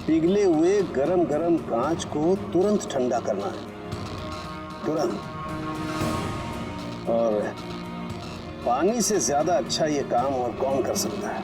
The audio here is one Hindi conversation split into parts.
पिघले हुए गरम गरम कांच को तुरंत ठंडा करना है, तुरंत। और पानी से ज्यादा अच्छा ये काम और कौन कर सकता है?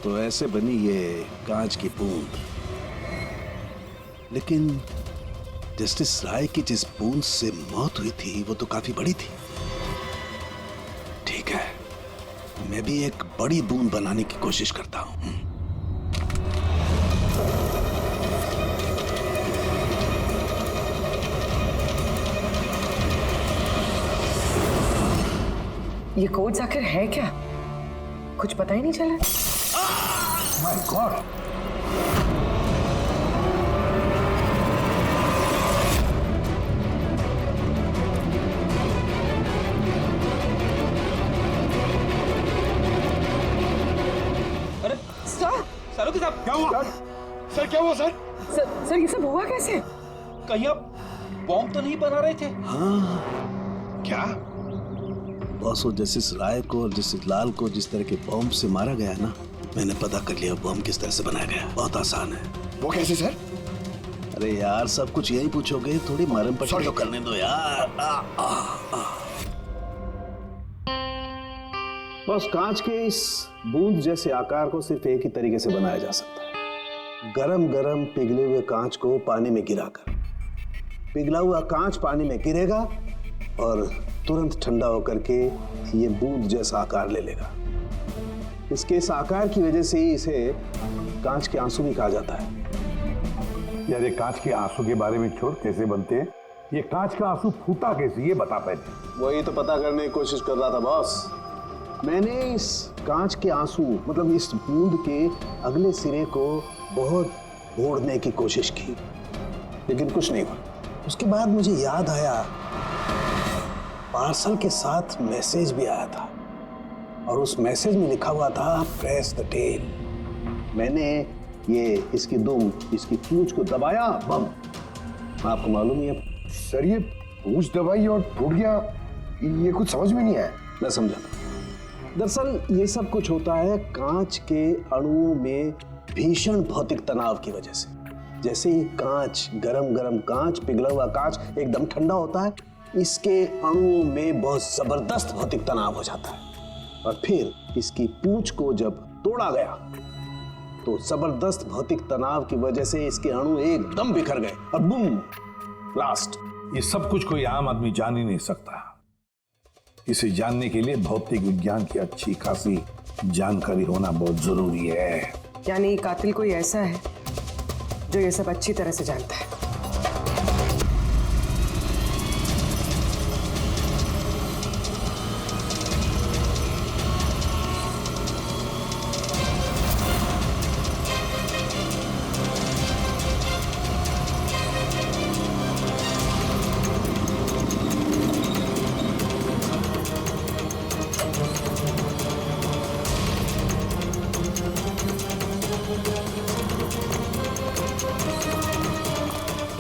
तो ऐसे बनी ये कांच की बूंद। लेकिन जस्टिस राय की जिस बूंद से मौत हुई थी वो तो काफी बड़ी थी। ठीक है, मैं भी एक बड़ी बूंद बनाने की कोशिश करता हूं। ये कोड्स आखिर है क्या? कुछ पता ही नहीं चला। My God! अरे सर, सालुंके साहब, क्या हुआ? सर क्या हुआ सर? सर ये सब हुआ कैसे? कहीं आप बॉम्ब तो नहीं बना रहे थे? हाँ, क्या? बॉस, जस्टिस राय को और जस्टिस लाल को जिस तरह के बॉम्ब से मारा गया ना, मैंने पता कर लिया बॉम्ब किस तरह से बनाया गया। बहुत आसान है। वो कैसे सर? अरे यार, सब कुछ यही पूछोगे, थोड़ी मरम पट्टी तो करने दो यार। बस कांच के इस बूंद जैसे आकार को सिर्फ एक ही तरीके से बनाया जा सकता है, गरम गरम पिघले हुए कांच को पानी में गिराकर। पिघला हुआ कांच पानी में गिरेगा और तुरंत ठंडा होकर के ये बूंद जैसा आकार ले लेगा। इसके इस आकार की वजह से ही इसे कांच के आंसू भी कहा जाता है। यार, ये कांच के आंसू के बारे में छोड़, कैसे बनते हैं? ये कांच का आंसू फूटा कैसे, ये बता पहले। वही तो पता करने की कोशिश कर रहा था बॉस। मैंने इस कांच के आंसू मतलब इस बूंद के अगले सिरे को बहुत मोड़ने की कोशिश की, लेकिन कुछ नहीं हुआ। उसके बाद मुझे याद आया, पार्सल के साथ मैसेज भी आया था और उस मैसेज में लिखा हुआ था प्रेस द टेल। मैंने ये इसकी दुम, इसकी पूंछ को दबाया, बम। आपको मालूम ही है सर, ये पूंछ दबाई और टूट गया, ये कुछ समझ में नहीं आया। मैं समझाता हूं। दरअसल ये सब कुछ होता है कांच के अणुओं में भीषण भौतिक तनाव की वजह से। जैसे ही कांच, गरम गरम कांच, पिघला हुआ कांच एकदम ठंडा होता है, इसके अणुओं में बहुत जबरदस्त भौतिक तनाव हो जाता है। और फिर इसकी पूंछ को जब तोड़ा गया तो जबरदस्त भौतिक तनाव की वजह से इसके अणु एकदम बिखर गए और बूम, ब्लास्ट। ये सब कुछ कोई आम आदमी जान ही नहीं सकता। इसे जानने के लिए भौतिक विज्ञान की अच्छी खासी जानकारी होना बहुत जरूरी है। यानी कातिल कोई ऐसा है जो ये सब अच्छी तरह से जानता है।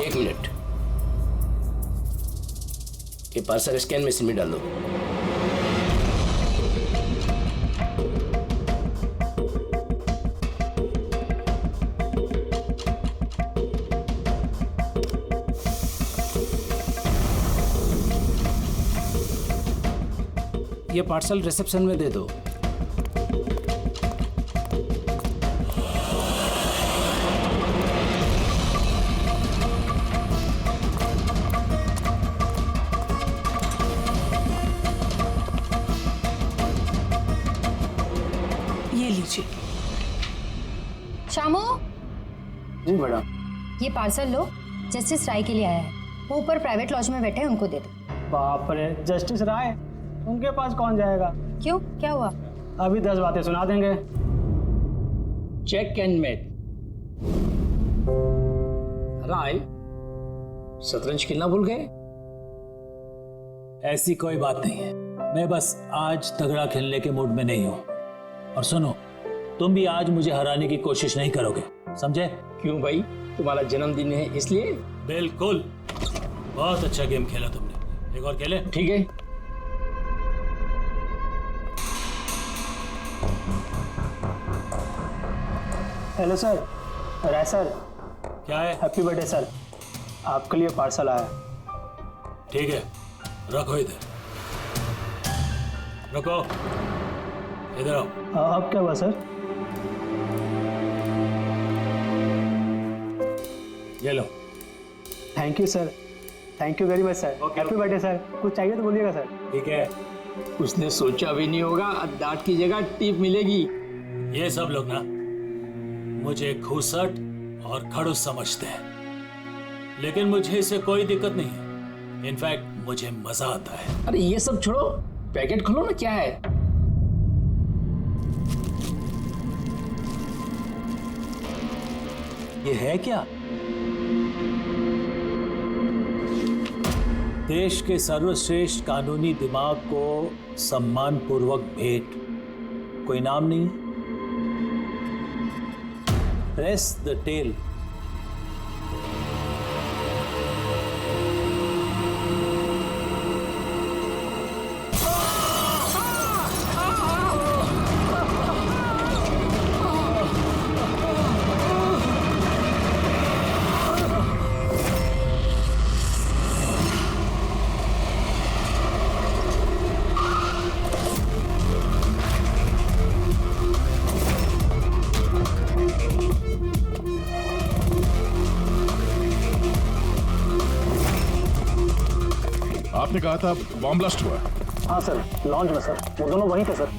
एक मिनट, ये पार्सल स्कैन मशीन में डाल दो। ये पार्सल रिसेप्शन में दे दो। ये लीजिए। शामू, जी मैडम। ये पार्सल लो, जस्टिस राय के लिए आया है। वो ऊपर प्राइवेट लॉज में बैठे हैं, उनको दे दो। बाप रे, जस्टिस राय उनके पास कौन जाएगा? क्यों, क्या हुआ? अभी 10 बातें सुना देंगे। Check and met. राय, शतरंज खेलना भूल गए? ऐसी कोई बात नहीं है, मैं बस आज तगड़ा खेलने के मूड में नहीं हूं। और सुनो, तुम भी आज मुझे हराने की कोशिश नहीं करोगे, समझे? क्यों भाई, तुम्हारा जन्मदिन है इसलिए? बिल्कुल। बहुत अच्छा गेम खेला तुमने, एक और खेले? ठीक है। हेलो सर, राय सर, क्या है? हैप्पी बर्थडे सर, आपके लिए पार्सल आया। ठीक है, रखो इधर, रखो इधर आओ। अब क्या हुआ सर? ये लो। Thank you sir, thank you very much sir. Happy birthday sir. कुछ चाहिए तो बोलिएगा सर। ठीक है। उसने सोचा भी नहीं होगा डांट की जगह टिप मिलेगी। ये सब लोग ना मुझे घूसट और खड़ूस समझते हैं, लेकिन मुझे इससे कोई दिक्कत नहीं है। इनफैक्ट मुझे मजा आता है। अरे ये सब छोड़ो, पैकेट खोलो ना, क्या है? ये है क्या? देश के सर्वश्रेष्ठ कानूनी दिमाग को सम्मान पूर्वक भेंट। कोई नाम नहीं? Press the tell. आपने कहा था बॉम्ब ब्लास्ट हुआ। हाँ सर, लॉन्च में सर, वो दोनों वहीं थे सर।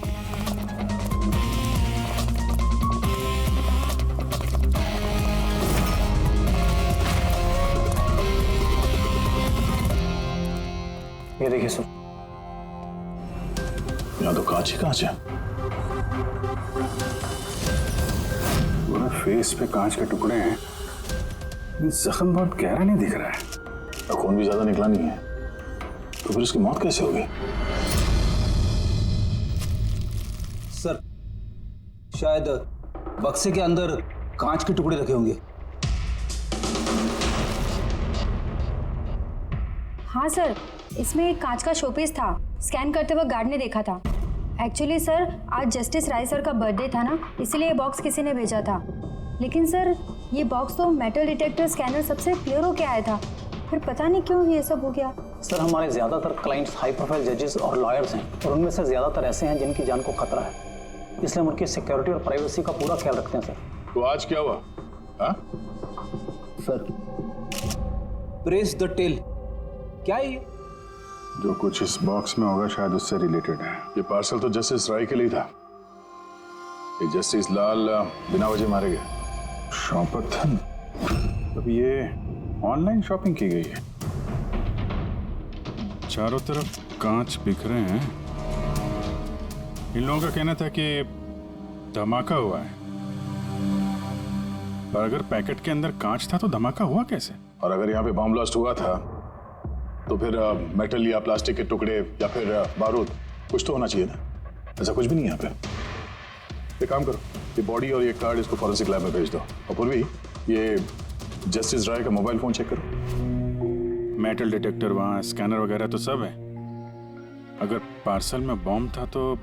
ये देखिए सर, यहाँ तो कांच ही कांच है। पूरा फेस पे कांच के टुकड़े हैं। जख्म बहुत गहरा नहीं दिख रहा है, खून भी ज्यादा निकला नहीं है, तो फिर उसकी मौत कैसे होगी? सर, शायद बक्से के अंदर कांच के टुकड़े रखे होंगे। हाँ सर, इसमें एक कांच का शोपीस था। स्कैन करते वक्त गार्ड ने देखा था। एक्चुअली सर, आज जस्टिस राय सर का बर्थडे था ना, इसलिए ये बॉक्स किसी ने भेजा था। लेकिन सर, ये बॉक्स तो मेटल डिटेक्टर स्कैनर सबसे क्लियर होके आया था, फिर पता नहीं क्यों ये सब हो गया। सर हमारे ज़्यादातर क्लाइंट्स हाई प्रोफाइल जजेस और लॉयर्स हैं, और उनमें से ज़्यादातर ऐसे हैं जिनकी जान को खतरा है, इसलिए हम उनकी सिक्योरिटी और प्राइवेसी का पूरा ख्याल रखते हैं सर। तो आज क्या हुआ? हाँ? सर, प्रेस द टेल, क्या है ये? जो कुछ इस बॉक्स में होगा शायद उससे रिलेटेड है। ये पार्सल तो जस्टिस राय के लिए था। ये जस्टिस लाल बिना वजह मारे गए। शॉपथन, अब ये ऑनलाइन शॉपिंग की गई है। चारों तरफ कांच बिखरे हैं। इन लोगों का कहना था कि धमाका हुआ है, पर अगर पैकेट के अंदर कांच था तो धमाका हुआ कैसे? और अगर यहाँ पे बॉम्ब ब्लास्ट हुआ था तो फिर मेटल या प्लास्टिक के टुकड़े या फिर बारूद कुछ तो होना चाहिए ना। ऐसा कुछ भी नहीं है यहाँ पे। एक काम करो, ये बॉडी और ये कार्ड इसको फॉरेंसिक लैब में भेज दो। और पूर्वी, ये जस्टिस राय का मोबाइल फोन चेक करो। मेटल डिटेक्टर वहाँ, स्कैनर वगैरह तो सब है। अगर पार्सल में बॉम्ब था तो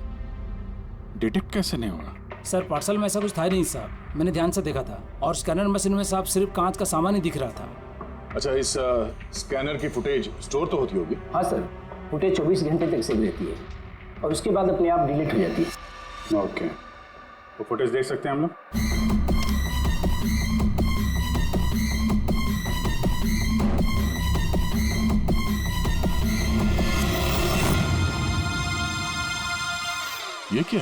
डिटेक्ट कैसे नहीं होगा? सर, पार्सल में ऐसा कुछ था ही नहीं साहब, मैंने ध्यान से देखा था। और स्कैनर मशीन में साहब सिर्फ कांच का सामान ही दिख रहा था। अच्छा, इस स्कैनर की फुटेज स्टोर तो होती होगी? हाँ सर, फुटेज 24 घंटे तक सेव रहती है और उसके बाद अपने आप डिलीट हो जाती है। ओके, तो फुटेज देख सकते हैं हम लोग? ये क्या?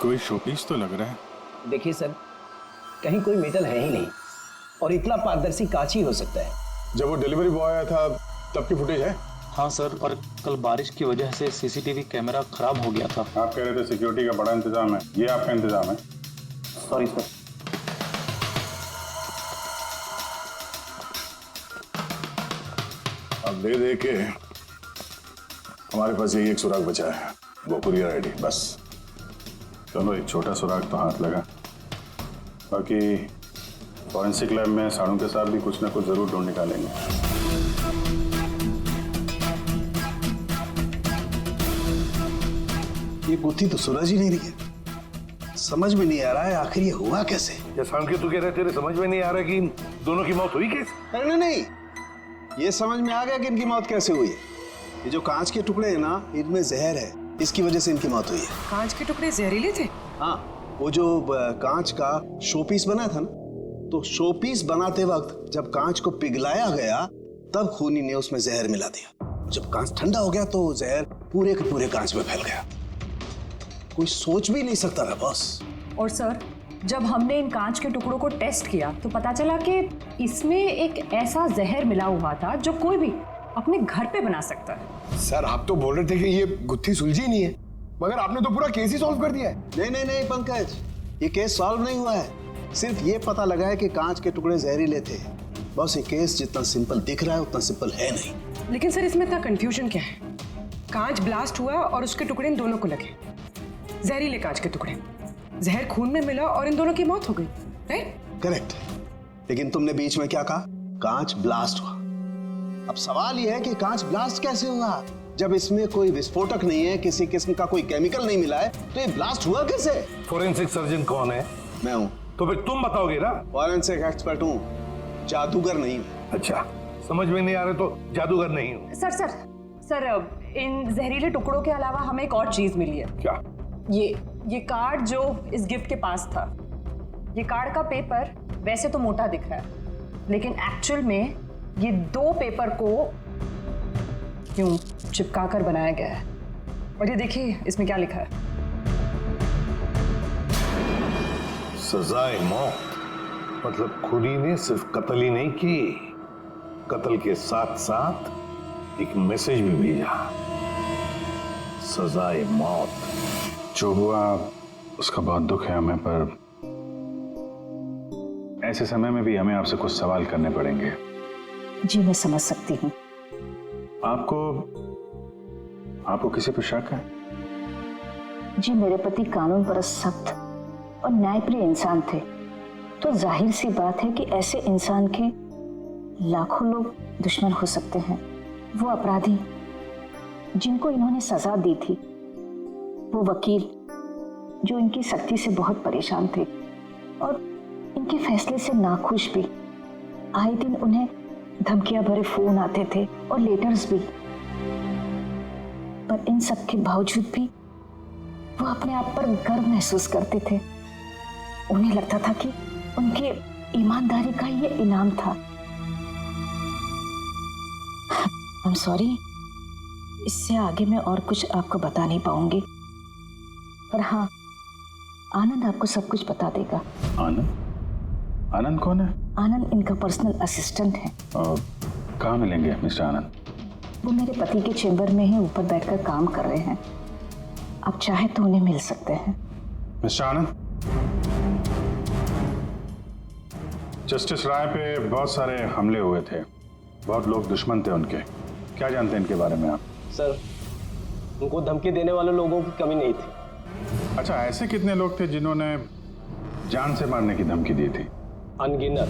कोई शोपीस तो लग रहा है। देखिए सर, कहीं कोई मेटल है ही नहीं और इतना पारदर्शी कांच ही हो सकता है। जब वो डिलीवरी बॉय आया था तब की फुटेज है? हाँ सर, और कल बारिश की वजह से सीसीटीवी कैमरा खराब हो गया था। आप कह रहे थे सिक्योरिटी का बड़ा इंतजाम है, ये आपका इंतजाम है? Sorry sir. अब दे के हमारे पास यही एक सुराग बचा है, वो कुरियर आईडी। बस चलो, एक छोटा सुराग तो हाथ लगा। बाकी फॉरेंसिक लैब में साड़ों के साथ भी कुछ ना कुछ जरूर ढूंढ निकालेंगे। ये गुत्थी तो सूरज ही नहीं रही है। समझ में नहीं आ रहा है आखिर ये हुआ कैसे। जैसा कि तू कह रहे तेरे समझ में नहीं आ रहा कि इन दोनों की मौत हुई कैसे? नहीं नहीं, ये समझ में आ गया कि इनकी मौत कैसे हुई है। ये जो कांच के टुकड़े हैं ना, इनमें जहर है, इसकी वजह से इनकी मौत हुई है। कांच के टुकड़े जहरीले थे? हाँ, वो जो कांच का शोपीस बना था ना, तो शोपीस बनाते वक्त जब कांच को पिघलाया गया तब खूनी ने उसमें जहर मिला दिया। जब कांच ठंडा हो गया तो जहर पूरे के पूरे कांच में फैल गया। कोई सोच भी नहीं सकता था बॉस। और सर, जब हमने इन कांच के टुकड़ों को टेस्ट किया तो पता चला कि इसमें एक ऐसा जहर मिला हुआ था जो कोई भी अपने घर पे बना सकता है। सर आप तो बोल रहे थे कि ये गुत्थी सुलझी नहीं है, मगर आपने तो पूरा केस ही सॉल्व कर दिया है। नहीं नहीं नहीं पंकज, ये केस सॉल्व नहीं हुआ है। सिर्फ ये पता लगा है कि कांच के टुकड़े जहरीले थे। बस ये केस जितना सिंपल दिख रहा है उतना सिंपल है नहीं। लेकिन सर, इसमें इतना कंफ्यूजन क्या है? कांच ब्लास्ट हुआ और उसके टुकड़े इन दोनों को लगे, जहरीले कांच के टुकड़े। जहर खून में मिला और इन दोनों की मौत हो गई, राइट? करेक्ट। लेकिन तुमने बीच में क्या कहा? कांच ब्लास्ट हुआ। अब सवाल यह है कि कांच ब्लास्ट कैसे हुआ? जब इसमें कोई विस्फोटक नहीं है, किसी किस्म का कोई केमिकल नहीं मिला है, तो ये ब्लास्ट हुआ कैसे? फोरेंसिक सर्जन कौन है? मैं हूँ। तो फिर तुम बताओगे ना। फॉरेंसिक एक्सपर्ट हूँ, जादूगर नहीं हूँ। अच्छा, समझ में नहीं आ रहा तो जादूगर नहीं हूँ। सर, इन जहरीले टुकड़ों के अलावा हमें एक और चीज मिली है। क्या? ये कार्ड जो इस गिफ्ट के पास था, ये कार्ड का पेपर वैसे तो मोटा दिख रहा है, लेकिन एक्चुअल में ये 2 पेपर को यूं चिपका कर बनाया गया है। और ये देखिए इसमें क्या लिखा है। सजाए मौत। मतलब खूनी ने सिर्फ कत्ल ही नहीं की, कत्ल के साथ साथ एक मैसेज भी भेजा, सजाए मौत। जो हुआ उसका बहुत दुख है हमें, पर ऐसे समय में भी हमें आपसे कुछ सवाल करने पड़ेंगे। जी मैं समझ सकती हूँ। आपको किसी पर शक है? जी मेरे पति कानून पर सख्त और न्यायप्रिय इंसान थे, तो जाहिर सी बात है कि ऐसे इंसान के लाखों लोग दुश्मन हो सकते हैं। वो अपराधी जिनको इन्होंने सजा दी थी, वो वकील जो इनकी सख्ती से बहुत परेशान थे और इनके फैसले से नाखुश भी, आए दिन उन्हें धमकियां भरे फोन आते थे और लेटर्स भी। पर इन सब के बावजूद भी वो अपने आप पर गर्व महसूस करते थे। उन्हें लगता था कि उनकी ईमानदारी का ये इनाम था। I'm sorry, इससे आगे मैं और कुछ आपको बता नहीं पाऊंगी, पर हाँ, आनंद आपको सब कुछ बता देगा। आनंद? आनंद कौन है? आनंद इनका पर्सनल असिस्टेंट है। और कहाँ मिलेंगे मिस्टर आनंद? वो मेरे पति के चेंबर में ही ऊपर बैठकर काम कर रहे हैं। आप चाहे तो उन्हें मिल सकते हैं। मिस्टर आनंद, जस्टिस राय पे बहुत सारे हमले हुए थे, बहुत लोग दुश्मन थे उनके। क्या जानते हैं इनके बारे में आप? सर, उनको धमकी देने वाले लोगों की कमी नहीं थी। अच्छा, ऐसे कितने लोग थे जिन्होंने जान से मारने की धमकी दी थी? अनगिनत।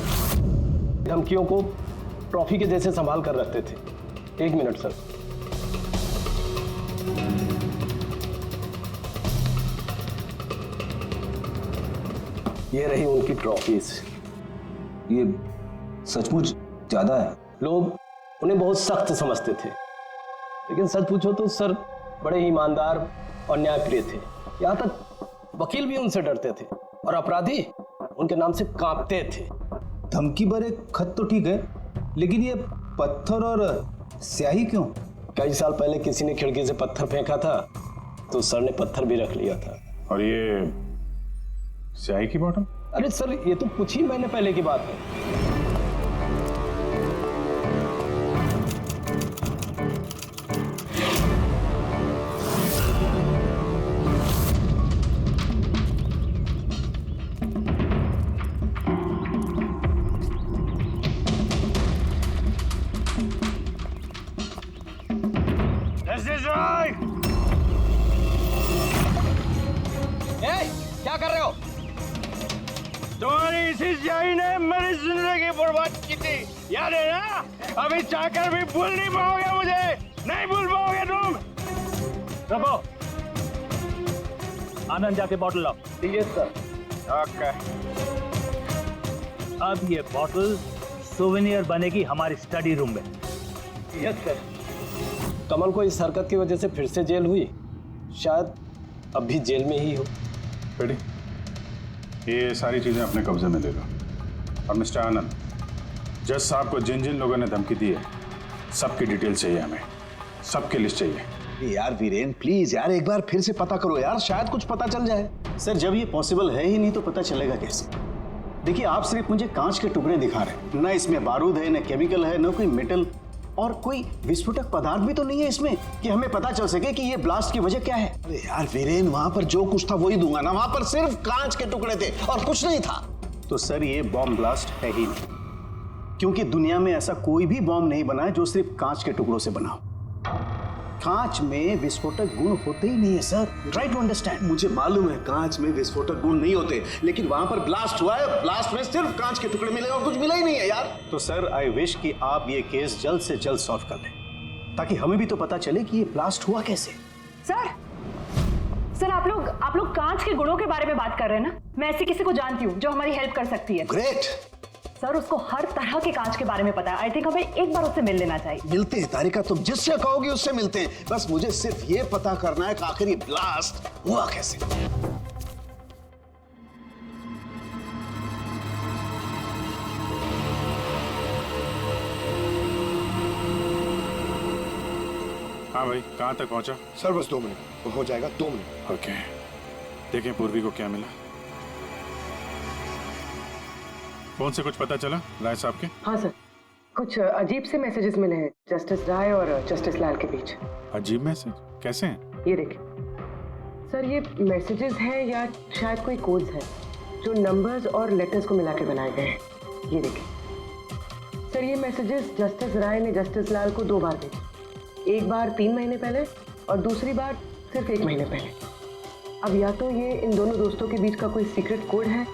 धमकियों को ट्रॉफी के जैसे संभाल कर रखते थे। 1 मिनट सर। ये रही उनकी ट्रॉफीज। ये सचमुच ज्यादा है। लोग उन्हें बहुत सख्त समझते थे, लेकिन सच पूछो तो सर बड़े ईमानदार और न्यायप्रिय थे। यहाँ तक वकील भी उनसे डरते थे और अपराधी उनके नाम से कांपते थे। धमकी भरे खत तो ठीक है, लेकिन ये पत्थर और स्याही क्यों? कई साल पहले किसी ने खिड़की से पत्थर फेंका था, तो सर ने पत्थर भी रख लिया था। और ये स्याही की बॉटल? अरे सर, ये तो कुछ ही महीने पहले की बात है। मिसेस जाई ने मेरी जिंदगी बर्बाद की थी, याद है ना? अभी चाहकर भी भूल नहीं पाओगे मुझे, नहीं भूल पाओगे तुम। रखो, आनंद जाके बॉटल लाओ। ठीक है सर। ओके। अब ये बॉटल सोवेनियर बनेगी हमारी स्टडी रूम में। Yes sir. कमल को इस हरकत की वजह से फिर से जेल हुई, शायद अब भी जेल में ही हो। बेटी, ये सारी चीजें अपने कब्जे में ले लो। और मिस्टर आनंद, जज साहब को जिन जिन लोगों ने धमकी दी है, सबकी डिटेल चाहिए हमें, सबकी लिस्ट चाहिए। यार वीरेन प्लीज यार, एक बार फिर से पता करो यार, शायद कुछ पता चल जाए। सर जब ये पॉसिबल है ही नहीं तो पता चलेगा कैसे? देखिए, आप सिर्फ मुझे कांच के टुकड़े दिखा रहे हैं, ना इसमें बारूद है, ना केमिकल है, ना कोई मेटल, और कोई विस्फोटक पदार्थ भी तो नहीं है इसमें कि हमें पता चल सके कि ये ब्लास्ट की वजह क्या है। अरे यार वीरेन, वहां पर जो कुछ था वही दूंगा ना, वहां पर सिर्फ कांच के टुकड़े थे और कुछ नहीं था। तो सर ये बॉम्ब ब्लास्ट है ही नहीं, क्योंकि दुनिया में ऐसा कोई भी बॉम्ब नहीं बना है जो सिर्फ कांच के टुकड़ों से बना हो। कांच में विस्फोटक गुण होते ही नहीं है सर, ट्राई टू अंडरस्टैंड। मुझे मालूम है कांच में विस्फोटक गुण नहीं होते, लेकिन वहां पर ब्लास्ट हुआ है, ब्लास्ट में सिर्फ कांच के टुकड़े मिले और कुछ मिला ही नहीं है यार। तो सर आई विश कि आप ये केस जल्द से जल्द सॉल्व कर लें, ताकि हमें भी तो पता चले कि ये ब्लास्ट हुआ कैसे। सर आप लोग कांच के गुणों के बारे में बात कर रहे हैं ना? मैं ऐसी किसी को जानती हूँ जो हमारी हेल्प कर सकती है। ग्रेट सर, उसको हर तरह के कांच के बारे में पता है। आई थिंक हमें एक बार उससे मिल लेना चाहिए। मिलते हैं तारिका, तुम जिससे कहोगी उससे मिलते हैं। बस मुझे सिर्फ ये पता करना है कि आखिर ये ब्लास्ट हुआ कैसे। हाँ भाई, कहाँ तक पहुँचा? सर बस 2 मिनट हो जाएगा, 2 मिनट। ओके, देखें पूर्वी को क्या मिला। फोन से कुछ पता चला राय साहब के? हाँ सर, कुछ अजीब से मैसेजेस मिले हैं जस्टिस राय और जस्टिस लाल के बीच। अजीब मैसेज? कैसे हैं? ये देखिए सर, ये मैसेजेस हैं या शायद कोई कोड्स हैं जो नंबर्स और लेटर्स को मिला के बनाए गए हैं। ये देखिए सर, ये मैसेजेस जस्टिस राय ने जस्टिस लाल को 2 बार भेजे, एक बार 3 महीने पहले और दूसरी बार सिर्फ 1 महीने पहले। अब या तो ये इन दोनों दोस्तों के बीच का कोई सीक्रेट कोड है,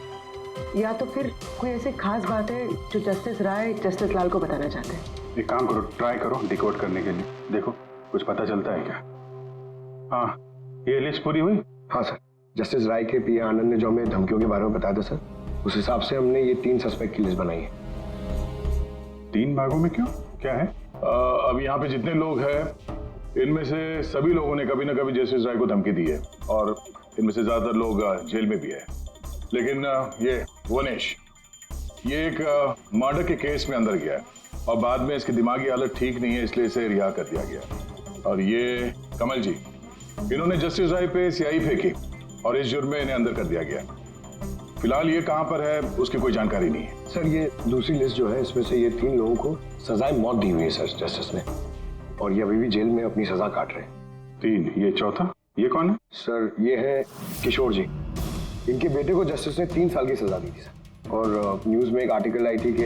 या तो फिर कोई ऐसी खास बात है जो जस्टिस राय जस्टिस लाल को बताना चाहते हैं। एक काम करो, ट्राई करो डिकोड करने के लिए, देखो कुछ पता चलता है क्या। हाँ, ये लिस्ट पूरी हुई? हाँ सर, जस्टिस राय के पीए आनंद ने जो हमें धमकियों के बारे में बताया था सर, उस हिसाब से हमने ये 3 सस्पेक्ट की लिस्ट बनाई है। 3 भागों में क्यों, क्या है? अब यहाँ पे जितने लोग हैं इनमें से सभी लोगों ने कभी ना कभी जस्टिस राय को धमकी दी है और इनमें से ज्यादातर लोग जेल में भी है। लेकिन ये वनेश, ये एक मर्डर के केस में अंदर गया है और बाद में इसकी दिमागी हालत ठीक नहीं है, इसलिए इसे रिहा कर दिया गया। और ये कमल जी, इन्होंने जस्टिस राय पे स्याही फेंकी और इस जुर्म में इन्हें अंदर कर दिया गया। फिलहाल ये कहाँ पर है उसकी कोई जानकारी नहीं है। सर ये दूसरी लिस्ट जो है, इसमें से ये 3 लोगों को सजाए मौत दी हुई है सर जस्टिस ने, और ये अभी भी जेल में अपनी सजा काट रहे हैं। 3, ये चौथा, ये कौन है? सर ये है किशोर जी, इनके बेटे को जस्टिस ने 3 साल की सजा दी थी सर, और न्यूज़ में एक आर्टिकल आई थी कि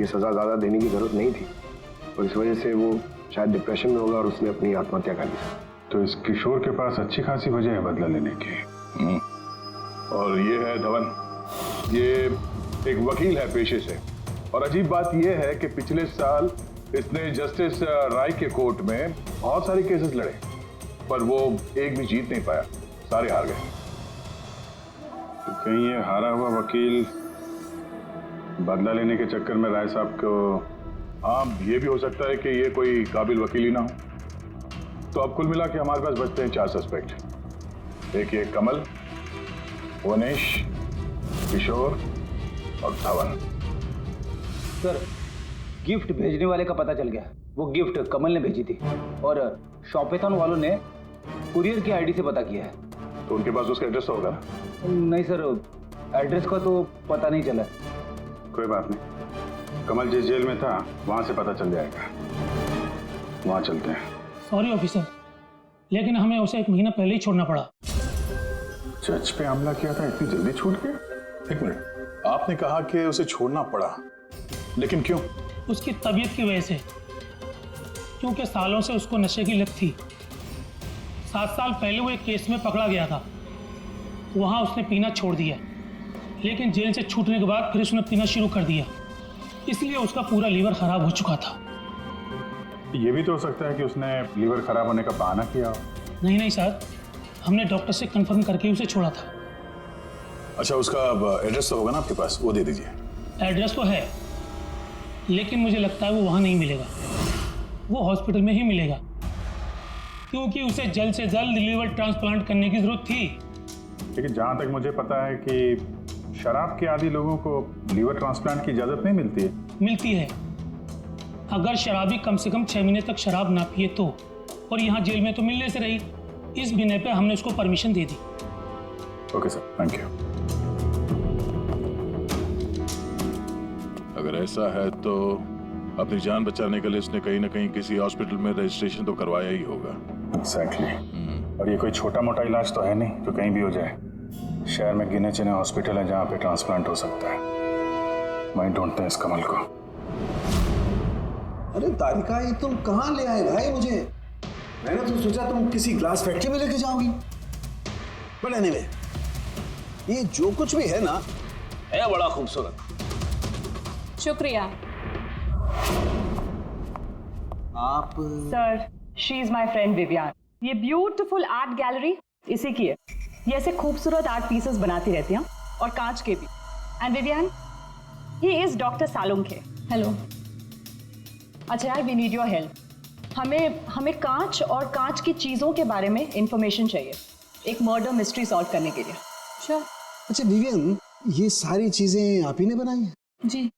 ये सजा ज़्यादा देने की जरूरत नहीं थी और इस वजह से वो शायद डिप्रेशन में होगा और उसने अपनी आत्महत्या कर ली सर। तो इस किशोर के पास अच्छी खासी वजह है बदला लेने की। और ये है धवन, ये एक वकील है पेशे से, और अजीब बात ये है कि पिछले साल इसने जस्टिस राय के कोर्ट में बहुत सारे केसेस लड़े, पर वो एक भी जीत नहीं पाया, सारे हार गए। तो कहीं ये हारा हुआ वकील बदला लेने के चक्कर में राय साहब को, हाँ ये भी हो सकता है कि ये कोई काबिल वकील ही ना हो। तो अब कुल मिला के हमारे पास बचते हैं 4 सस्पेक्ट, एक ये कमल, वनेश, किशोर और धवन। सर गिफ्ट भेजने वाले का पता चल गया, वो गिफ्ट कमल ने भेजी थी और शॉपेथॉन वालों ने कुरियर की आईडी से पता किया है। तो उनके पास उसका एड्रेस होगा? नहीं सर, एड्रेस का तो पता नहीं चला। कोई बात नहीं, कमल जिस जेल में था वहां से पता चल जाएगा, वहां चलते हैं। सॉरी ऑफिसर, लेकिन हमें उसे 1 महीना पहले ही छोड़ना पड़ा। जज पे हमला किया था, इतनी जल्दी छूट गया? 1 मिनट, आपने कहा कि उसे छोड़ना पड़ा, लेकिन क्यों? उसकी तबीयत की वजह से, क्योंकि सालों से उसको नशे की लत थी। 7 साल पहले वो एक केस में पकड़ा गया था, वहां उसने पीना छोड़ दिया, लेकिन जेल से छूटने के बाद फिर उसने पीना शुरू कर दिया, इसलिए उसका पूरा लीवर खराब हो चुका था। ये भी तो हो सकता है कि उसने लीवर खराब होने का बहाना किया हो। नहीं नहीं सर, हमने डॉक्टर से कंफर्म करके उसे छोड़ा था। अच्छा, उसका एड्रेस तो होगा ना आपके पास, वो दे दीजिए। एड्रेस तो है, लेकिन मुझे लगता है वो वहाँ नहीं मिलेगा, वो हॉस्पिटल में ही मिलेगा, क्योंकि उसे जल्द से जल्द लीवर ट्रांसप्लांट करने की जरूरत थी। लेकिन जहाँ तक मुझे पता है कि शराब के आदी लोगों को लीवर ट्रांसप्लांट की इजाज़त नहीं मिलती है। मिलती है, अगर शराबी कम से कम 6 महीने तक शराब ना पिए तो, और यहाँ जेल में तो मिलने से रही, इस बिना पे हमने उसको permission they the. Okay sir, thank you. अगर ऐसा है तो अपनी जान बचाने के लिए उसने कहीं ना कहीं किसी हॉस्पिटल में रजिस्ट्रेशन तो करवाया ही होगा। एग्जैक्टली। और ये कोई छोटा मोटा इलाज तो है नहीं जो कहीं भी हो जाए। शहर में गिने चुने हॉस्पिटल है जहाँ पे ट्रांसप्लांट हो सकता है। वहीं ढूंढते हैं इस कमल को। अरे तारिका, ये तुम कहाँ ले आए भाई मुझे? मैंने तो सोचा तुम किसी ग्लास फैक्ट्री में लेके जाओगी। बट एनीवे, ये जो कुछ भी है ना, है बड़ा खूबसूरत। शुक्रिया। आप sir, she is my friend Vivian. ये ब्यूटीफुल आर्ट गैलरी इसी की है। ये ऐसे खूबसूरत आर्ट पीसेस बनाती रहती हैं, और कांच के भी। And Vivian, he is doctor Salunkhe. Hello. अच्छा यार, वी नीड योर हेल्प। हमें कांच और कांच की चीजों के बारे में इंफॉर्मेशन चाहिए, एक मर्डर मिस्ट्री सॉल्व करने के लिए। श्योर। अच्छा विवियन, ये सारी चीजें आप ही ने बनाई हैं? जी।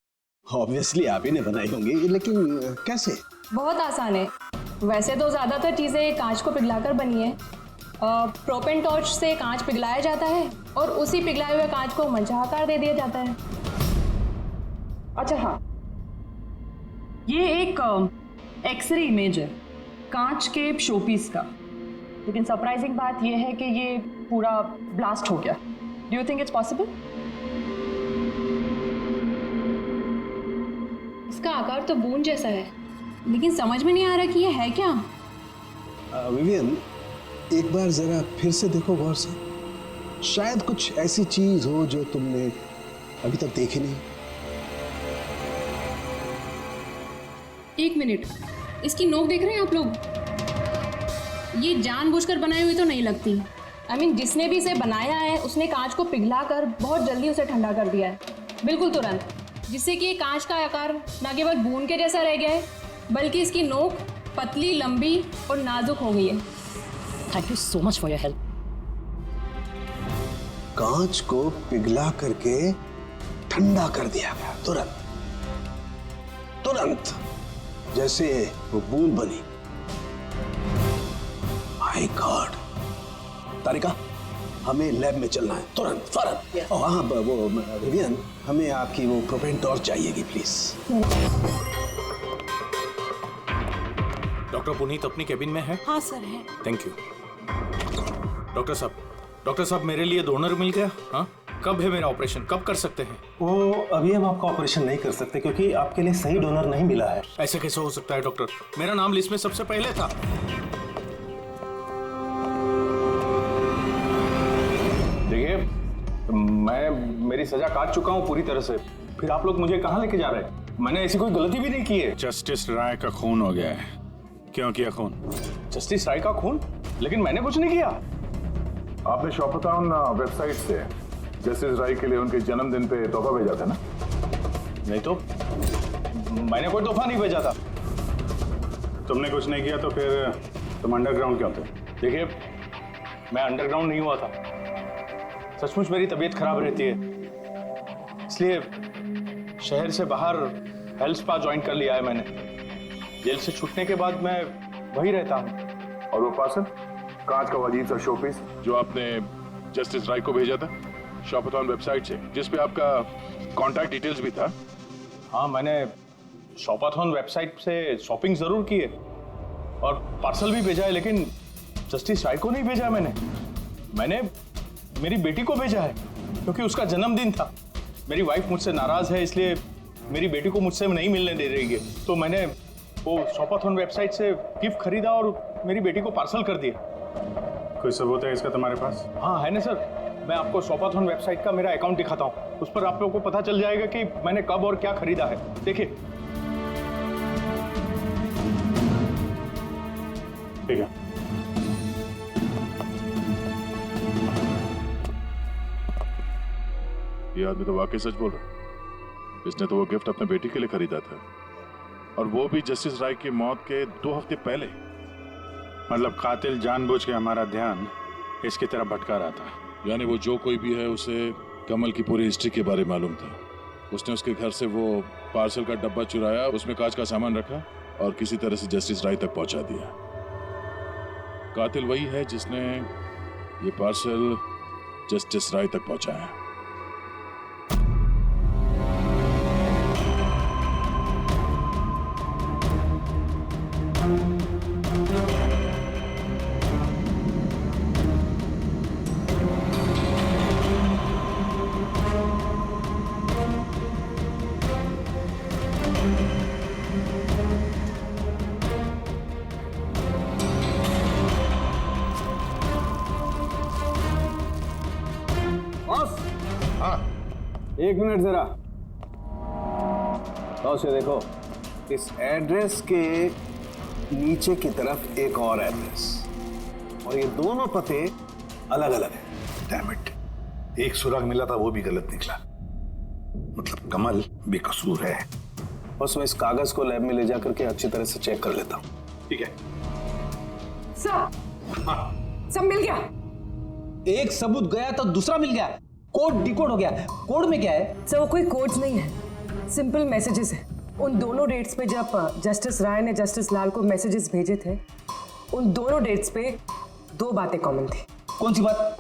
ऑब्वियसली आप ही ने बनाई होंगी, लेकिन कैसे? बहुत आसान है। वैसे तो ज़्यादातर चीज़ें कांच को पिघलाकर बनी है। प्रोपेन टॉर्च से कांच पिघलाया जाता है और उसी पिघलाए हुए कांच को मनचाहा आकार दे दिया जाता है। अच्छा हाँ, ये एक एक्सरे इमेज है कांच के शोपीस का, लेकिन सरप्राइजिंग बात यह है कि ये पूरा ब्लास्ट हो गया। Do you think it's possible? इसका आकार तो बूंद जैसा है, लेकिन समझ में नहीं आ रहा कि ये है क्या। विवियन, एक बार जरा फिर से देखो गौर से। शायद कुछ ऐसी चीज हो जो तुमने अभी तक देखी नहीं। एक मिनट, इसकी नोक देख रहे हैं आप लोग? ये जानबूझकर बनाई हुई तो नहीं लगती। I mean, जिसने भी इसे बनाया है उसने कांच को पिघलाकर बहुत जल्दी उसे ठंडा कर दिया है, बिल्कुल तुरंत, जिससे कि ये कांच का आकार न केवल बूंद के जैसा रह गया है, बल्कि इसकी नोक पतली, लंबी और नाजुक हो गई है। Thank you so much for your help. कांच को पिघला करके ठंडा कर दिया गया, तुरंत तुरंत, जैसे वो बूंद बनी। My God. तारिका, हमें लैब में चलना है तुरंत, फौरन। और हाँ, वो विवियन, हमें आपकी वो प्रोपेन टॉर्च चाहिएगी प्लीज। डॉक्टर पुनीत अपनी केबिन में है? हाँ सर है। Thank you. डॉक्टर साहब मेरे लिए डोनर मिल गया। हाँ, कब है मेरा ऑपरेशन, कब कर सकते हैं? वो अभी हम आपका ऑपरेशन नहीं कर सकते क्योंकि आपके लिए सही डोनर नहीं मिला है। ऐसे कैसे हो सकता है डॉक्टर? मेरा नाम लिस्ट में सबसे पहले था। देखिए, मेरी सजा काट चुका हूँ पूरी तरह से, फिर आप लोग मुझे कहाँ लेके जा रहे हैं? मैंने ऐसी कोई गलती भी नहीं की है। जस्टिस राय का खून हो गया है। क्यों किया खून? जस्टिस राय का खून? लेकिन मैंने कुछ नहीं किया। आपने शॉपटाउन वेबसाइट से जस्टिस राय के लिए उनके जन्मदिन पे तोहफा भेजा था ना? नहीं तो मैंने कोई तोहफा नहीं भेजा था। तुमने कुछ नहीं किया तो फिर तुम अंडरग्राउंड क्यों थे? देखिए, मैं अंडरग्राउंड नहीं हुआ था। सचमुच मेरी तबीयत खराब रहती है, इसलिए शहर से बाहर हेल्थ स्पा ज्वाइन कर लिया है मैंने। जेल से छूटने के बाद मैं वही रहता हूँ। और वो पार्सल, कांच का अजीब सा शोपीस जो आपने जस्टिस राय को भेजा था शॉपटाउन वेबसाइट से, जिसपे आपका कॉन्टैक्ट डिटेल्स भी था। हाँ, मैंने शॉपटाउन वेबसाइट से शॉपिंग जरूर की है और पार्सल भी भेजा है, लेकिन जस्टिस राय को नहीं भेजा मैंने मेरी बेटी को भेजा है, क्योंकि उसका जन्मदिन था। मेरी वाइफ मुझसे नाराज है, इसलिए मेरी बेटी को मुझसे नहीं मिलने दे रही है। तो मैंने वो शॉपथॉन वेबसाइट से गिफ्ट खरीदा और मेरी बेटी को पार्सल कर दिया। कोई सबूत है इसका तुम्हारे पास? हाँ है ना सर, मैं आपको शॉपाथॉन वेबसाइट का मेरा अकाउंट दिखाता हूँ, उस पर आप लोगों को पता चल जाएगा कि मैंने कब और क्या खरीदा है। देखिए। ठीक है। ये आदमी तो वाकई सच बोल रहा है। इसने तो वो गिफ्ट अपने बेटी के लिए खरीदा था, और वो भी जस्टिस राय की मौत के 2 हफ्ते पहले। मतलब कातिल जानबूझ के हमारा ध्यान इसकी तरफ भटका रहा था। यानी वो जो कोई भी है, उसे कमल की पूरी हिस्ट्री के बारे में मालूम था। उसने उसके घर से वो पार्सल का डब्बा चुराया, उसमें कांच का सामान रखा और किसी तरह से जस्टिस राय तक पहुंचा दिया। कातिल वही है जिसने ये पार्सल जस्टिस राय तक पहुंचाया। एक मिनट जरा, तो से देखो, इस एड्रेस के नीचे की तरफ एक और एड्रेस, और ये दोनों पते अलग अलग हैं। डैम इट, एक सुराग मिला था वो भी गलत निकला। मतलब कमल बेकसूर है। बस मैं इस कागज को लैब में ले जाकर के अच्छी तरह से चेक कर लेता हूँ। ठीक है सब मिल गया। एक सबूत गया तो दूसरा मिल गया, कोड डिकोड हो गया। कोड में क्या है? सर वो कोई कोड्स नहीं है, सिंपल मैसेजेस है। उन दोनों डेट्स पे जब जस्टिस राय ने जस्टिस लाल को मैसेजेस भेजे थे, उन दोनों डेट्स पे 2 बातें कॉमन थी। कौन सी बात?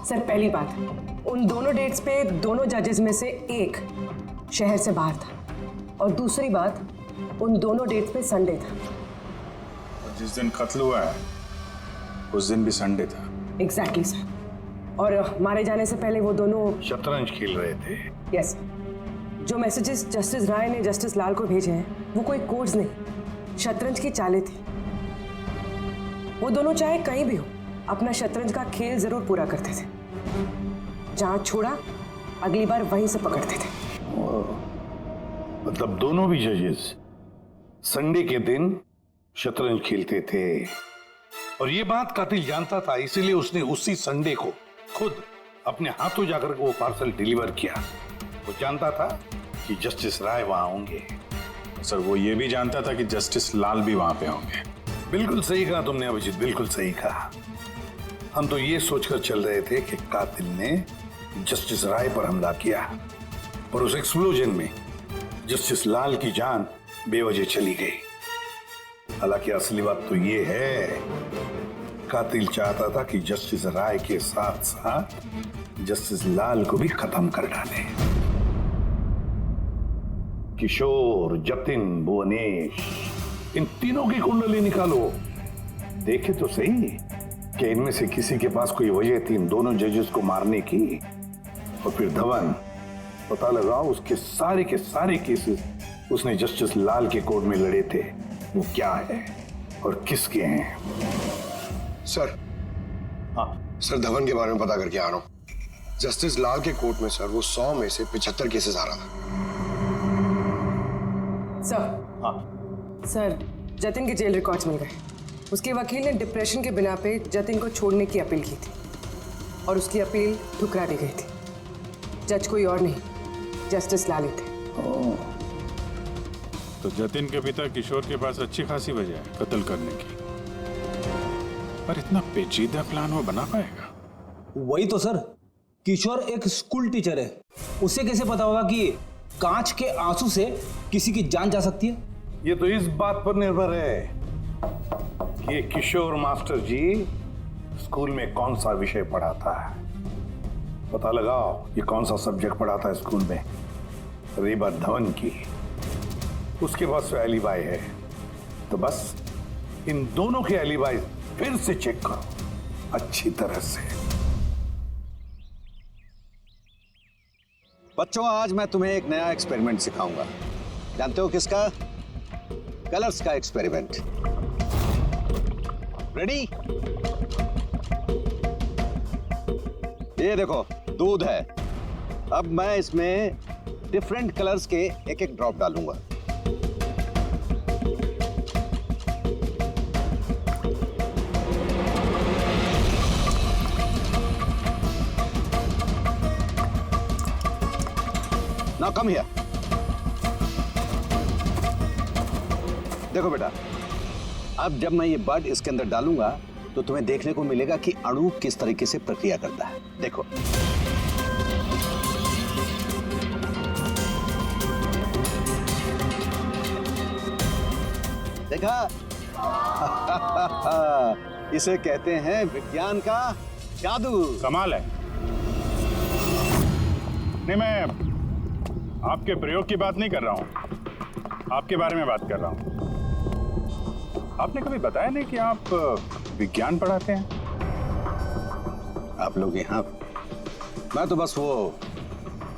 सर पहली बात, उन दोनों डेट्स पे दोनों जजेस में से एक शहर से बाहर था, और दूसरी बात, उन दोनों डेट्स पे संडे था। जिस दिन कत्ल हुआ है उस दिन भी संडे था। Exactly sir. और मारे जाने से पहले वो दोनों शतरंज खेल रहे थे। यस। जो मैसेजेस जस्टिस राय ने जस्टिस लाल को भेजे हैं वो कोई कोड्स नहीं, शतरंज की चालें थी। वो दोनों चाहे कहीं भी हो अपना शतरंज का खेल जरूर पूरा करते थे। जहां छोड़ा अगली बार वहीं से पकड़ते थे। मतलब दोनों भी जजेस संडे के दिन शतरंज खेलते थे, और ये बात कातिल जानता था, इसीलिए उसने उसी संडे को खुद अपने हाथों जाकर वो पार्सल डिलीवर किया। वो जानता था कि जस्टिस राय वहां होंगे। सर वो ये भी जानता था कि जस्टिस लाल भी वहां पे होंगे। बिल्कुल सही कहा तुमने अभिजीत, बिल्कुल सही कहा। हम तो ये सोचकर चल रहे थे कि कातिल ने जस्टिस राय पर हमला किया, पर उस एक्सप्लोजन में जस्टिस लाल की जान बेवजह चली गई। हालांकि असली बात तो ये है, कातिल चाहता था कि जस्टिस राय के साथ साथ जस्टिस लाल को भी खत्म कर डाले। किशोर, जतिन, भुवनेश, इन तीनों की कुंडली निकालो, देखे तो सही कि इनमें से किसी के पास कोई वजह थी इन दोनों जजेस को मारने की। और फिर धवन, पता लगाओ उसके सारे के सारे केसेस उसने जस्टिस लाल के कोर्ट में लड़े थे, वो क्या है और किसके हैं। सर, हाँ सर, धवन के बारे में पता करके आ रहा हूँ। जस्टिस लाल के कोर्ट में सर वो 100 में से 75 केसेस आ रहा था। सर, हाँ सर, जतिन के जेल रिकॉर्ड्स मिल गए। उसके वकील ने डिप्रेशन के बिना पे जतिन को छोड़ने की अपील की थी, और उसकी अपील ठुकरा दी गई थी। जज कोई और नहीं, जस्टिस लाल ही थे। तो जतिन के पिता किशोर के पास अच्छी खासी वजह है कत्ल करने की, पर इतना पेचीदा प्लान वो बना पाएगा? वही तो सर, किशोर एक स्कूल टीचर है, उसे कैसे पता होगा कि कांच के आंसू से किसी की जान जा सकती है? ये तो इस बात पर निर्भर है कि किशोर मास्टर जी स्कूल में कौन सा विषय पढ़ाता है। पता लगाओ ये कौन सा सब्जेक्ट पढ़ाता है स्कूल में। रही बात धवन की, उसके पास तो एलिबाई है, तो बस इन दोनों के एलिबाई फिर से चेक करो अच्छी तरह से। बच्चों, आज मैं तुम्हें एक नया एक्सपेरिमेंट सिखाऊंगा। जानते हो किसका? कलर्स का एक्सपेरिमेंट। रेडी? ये देखो दूध है। अब मैं इसमें डिफरेंट कलर्स के एक एक ड्रॉप डालूंगा। Now come here. देखो बेटा, अब जब मैं ये बर्ड इसके अंदर डालूंगा तो तुम्हें देखने को मिलेगा कि अणु किस तरीके से प्रक्रिया करता है। देखो देखा? इसे कहते हैं विज्ञान का जादू। कमाल है। नहीं, मैं आपके प्रयोग की बात नहीं कर रहा हूं, आपके बारे में बात कर रहा हूं। आपने कभी बताया नहीं कि आप विज्ञान पढ़ाते हैं? आप लोग यहाँ? मैं तो बस वो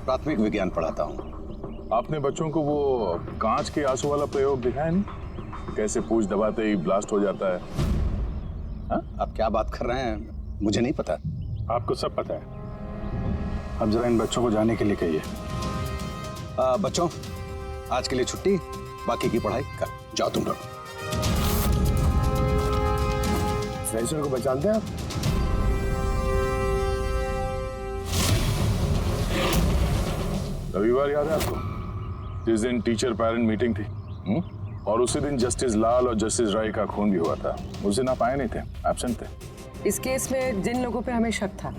प्राथमिक विज्ञान पढ़ाता हूँ। आपने बच्चों को वो कांच के आंसू वाला प्रयोग दिखाया नहीं? कैसे पूछ दबाते ही ब्लास्ट हो जाता है। हाँ? आप क्या बात कर रहे हैं? मुझे नहीं पता। आपको सब पता है। अब जरा इन बच्चों को जाने के लिए कहिए। बच्चों, आज के लिए छुट्टी, बाकी की पढ़ाई कर जाओ तुम लोग। सर को पहचानते हैं आप? रविवार याद है आपको, जिस दिन टीचर पेरेंट मीटिंग थी? और उसी दिन जस्टिस लाल और जस्टिस राय का खून भी हुआ था। उस दिन आप आए नहीं थे, एब्सेंट थे। इस केस में जिन लोगों पे हमें शक था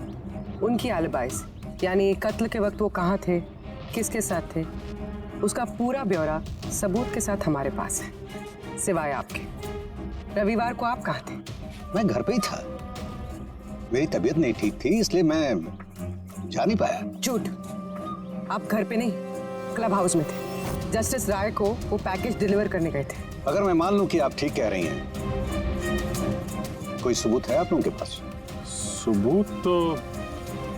उनकी एलिबाइज, यानी कत्ल के वक्त वो कहाँ थे, किसके साथ थे, उसका पूरा ब्यौरा सबूत के साथ हमारे पास है, सिवाय आपके। रविवार को आप कहाँ थे? मैं घर पे ही था। मेरी तबीयत नहीं ठीक थी, इसलिए मैं जा नहीं पाया। झूठ। आप घर पे नहीं, क्लब हाउस में थे। जस्टिस राय को वो पैकेज डिलीवर करने गए थे। अगर मैं मान लूं कि आप ठीक कह रही हैं, कोई सबूत है आप लोगों के पास? सबूत तो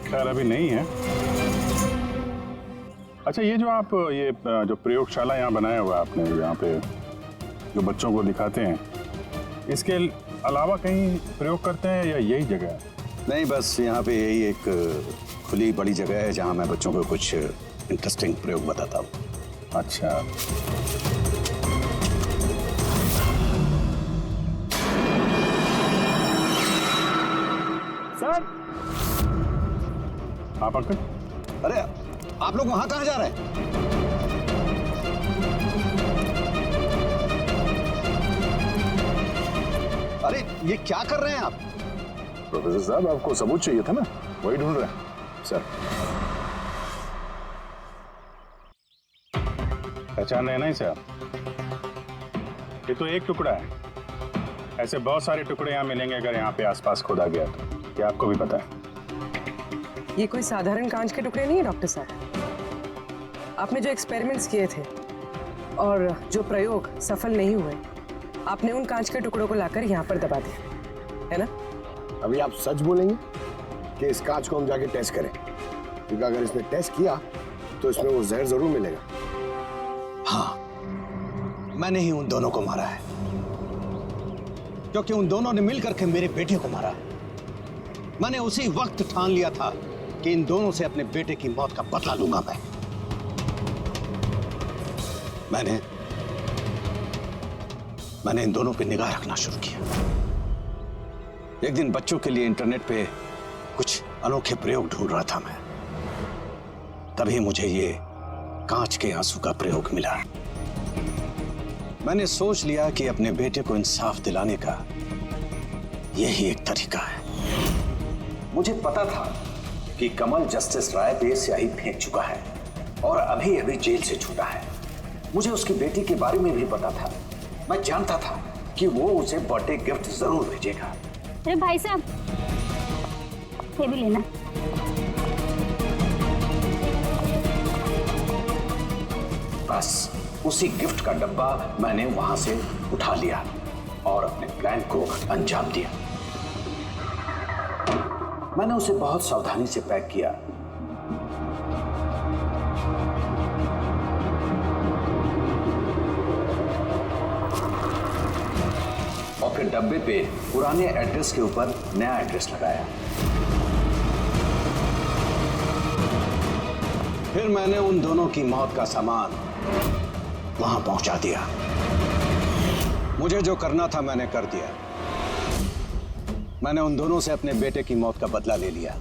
खैर अभी नहीं है। अच्छा, ये जो आप जो प्रयोगशाला यहाँ बनाया हुआ आपने, यहाँ पे जो बच्चों को दिखाते हैं, इसके अलावा कहीं प्रयोग करते हैं या यही जगह है? नहीं, बस यहाँ पे यही एक खुली बड़ी जगह है जहाँ मैं बच्चों को कुछ इंटरेस्टिंग प्रयोग बताता हूँ। अच्छा, सर आप अंकल? अरे आप लोग वहां कहाँ जा रहे हैं? अरे ये क्या कर रहे हैं आप? प्रोफेसर साहब, आपको सबूत चाहिए था ना, वही ढूंढ रहे हैं। सर, पहचान रहे हैं ना इसे आप? ये तो एक टुकड़ा है। ऐसे बहुत सारे टुकड़े यहाँ मिलेंगे अगर यहाँ पे आसपास खोदा गया तो। ये आपको भी पता है। ये कोई साधारण कांच के टुकड़े नहीं है डॉक्टर साहब। आपने जो एक्सपेरिमेंट्स किए थे और जो प्रयोग सफल नहीं हुए, आपने उन कांच के टुकड़ों को लाकर यहाँ पर दबा दिया, है ना? अभी आप सच बोलेंगे कि इस कांच को हम जाके टेस्ट करें? क्योंकि अगर इसने टेस्ट किया तो इसमें वो जहर जरूर मिलेगा। हाँ, मैंने ही उन दोनों को मारा है, क्योंकि उन दोनों ने मिलकर के मेरे बेटे को मारा है। मैंने उसी वक्त ठान लिया था कि इन दोनों से अपने बेटे की मौत का बदला लूंगा मैं। मैंने इन दोनों पे निगाह रखना शुरू किया। एक दिन बच्चों के लिए इंटरनेट पे कुछ अनोखे प्रयोग ढूंढ रहा था मैं, तभी मुझे ये कांच के आंसू का प्रयोग मिला। मैंने सोच लिया कि अपने बेटे को इंसाफ दिलाने का यही एक तरीका है। मुझे पता था कि कमल जस्टिस राय पे स्याही फेंक चुका है और अभी अभी जेल से छूटा है। मुझे उसकी बेटी के बारे में भी पता था। मैं जानता था कि वो उसे बर्थडे गिफ्ट जरूर भेजेगा। अरे भाई साहब, ये भी लेना। बस उसी गिफ्ट का डब्बा मैंने वहां से उठा लिया और अपने प्लान को अंजाम दिया। मैंने उसे बहुत सावधानी से पैक किया। और फिर डब्बे पे पुराने एड्रेस के ऊपर नया एड्रेस लगाया। फिर मैंने उन दोनों की मौत का सामान वहां पहुंचा दिया। मुझे जो करना था मैंने कर दिया। मैंने उन दोनों से अपने बेटे की मौत का बदला ले लिया,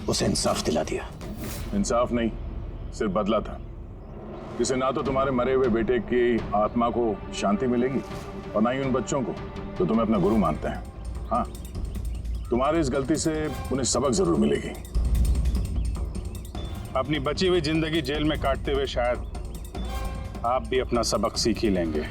उसे इंसाफ दिला दिया। इंसाफ नहीं, सिर्फ बदला था, जिसे ना तो तुम्हारे मरे हुए बेटे की आत्मा को शांति मिलेगी और ना ही उन बच्चों को जो तुम्हें अपना गुरु मानते हैं। हाँ, तुम्हारी इस गलती से उन्हें सबक जरूर मिलेगी। अपनी बची हुई जिंदगी जेल में काटते हुए शायद आप भी अपना सबक सीख ही लेंगे।